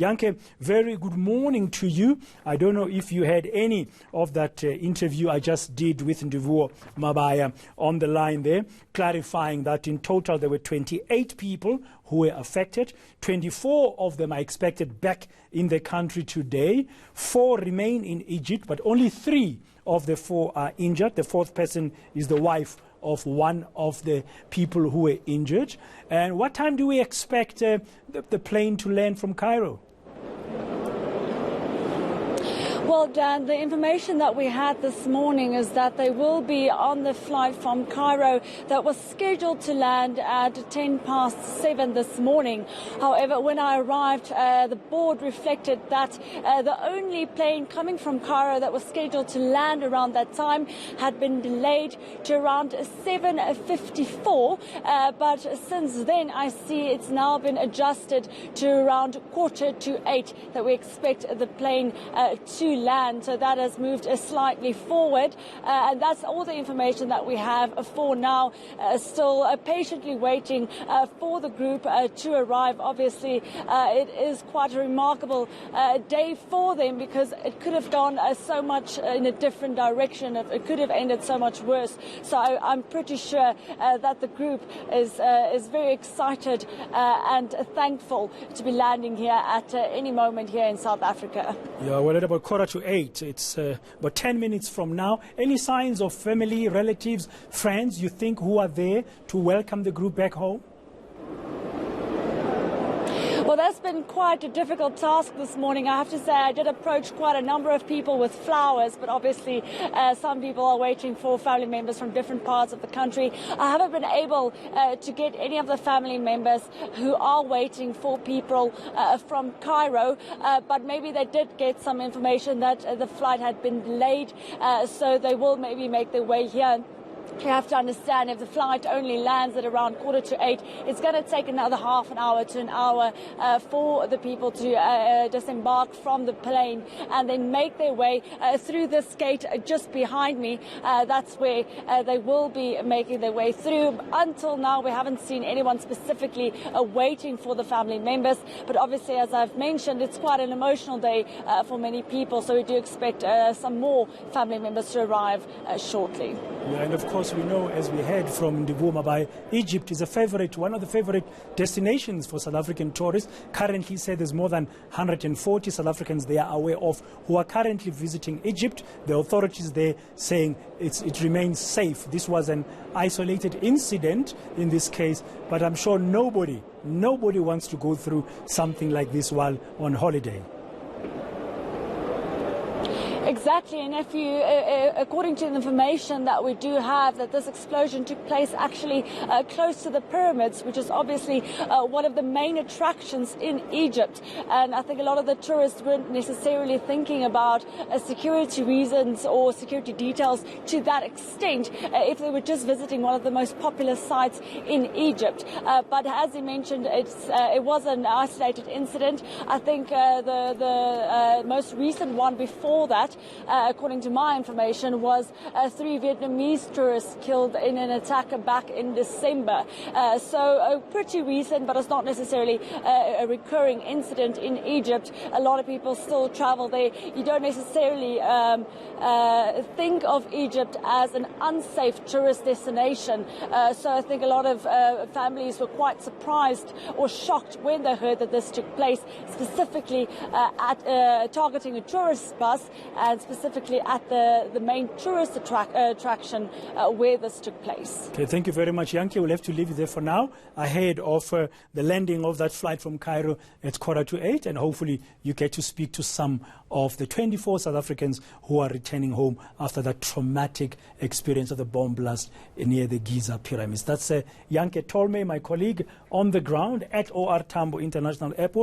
Yanke, very good morning to you. I don't know if you had any of that interview I just did with Ndivuo Mabaya on the line there, clarifying that in total there were 28 people who were affected. 24 of them are expected back in the country today. 4 remain in Egypt, but only 3 of the 4 are injured. The 4th person is the wife of one of the people who were injured. And what time do we expect the plane to land from Cairo? Well, Dan, the information that we had this morning is that they will be on the flight from Cairo that was scheduled to land at 7:10 this morning. However, when I arrived, the board reflected that the only plane coming from Cairo that was scheduled to land around that time had been delayed to around 7:54. But since then, I see it's now been adjusted to around 7:45 that we expect the plane to land. So that has moved slightly forward, and that's all the information that we have for now. Still patiently waiting for the group to arrive. Obviously, it is quite a remarkable day for them because it could have gone so much in a different direction. It could have ended so much worse. So I'm pretty sure that the group is very excited and thankful to be landing here at any moment here in South Africa. Yeah, well, at about 7:45. It's about 10 minutes from now. Any signs of family, relatives, friends you think who are there to welcome the group back home? Well, that's been quite a difficult task this morning. I have to say I did approach quite a number of people with flowers, but obviously some people are waiting for family members from different parts of the country. I haven't been able to get any of the family members who are waiting for people from Cairo, but maybe they did get some information that the flight had been delayed, so they will maybe make their way here. You have to understand, if the flight only lands at around 7:45, it's going to take another half an hour to an hour for the people to disembark from the plane and then make their way through this gate just behind me. That's where they will be making their way through. Until now, we haven't seen anyone specifically waiting for the family members. But obviously, as I've mentioned, it's quite an emotional day for many people. So we do expect some more family members to arrive shortly. Yeah, and of course, we know, as we heard from Ndivuo Mabaya, Egypt is one of the favorite destinations for South African tourists. Currently, said there's more than 140 South Africans they are aware of who are currently visiting Egypt. The authorities there saying it remains safe. This was an isolated incident in this case, but I'm sure nobody wants to go through something like this while on holiday. Exactly, and if you, according to the information that we do have, that this explosion took place actually close to the pyramids, which is obviously one of the main attractions in Egypt. And I think a lot of the tourists weren't necessarily thinking about security reasons or security details to that extent if they were just visiting one of the most popular sites in Egypt. But as you mentioned, it was an isolated incident. I think the most recent one before that, according to my information, was 3 Vietnamese tourists killed in an attack back in December. So pretty recent, but it's not necessarily a recurring incident in Egypt. A lot of people still travel there. You don't necessarily think of Egypt as an unsafe tourist destination. So I think a lot of families were quite surprised or shocked when they heard that this took place, specifically at targeting a tourist bus, and specifically at the main tourist attraction where this took place. Okay, thank you very much, Yanke. We'll have to leave you there for now, ahead of the landing of that flight from Cairo at 7:45, and hopefully you get to speak to some of the 24 South Africans who are returning home after that traumatic experience of the bomb blast near the Giza pyramids. That's Yanke Tolme, my colleague on the ground at OR Tambo International Airport.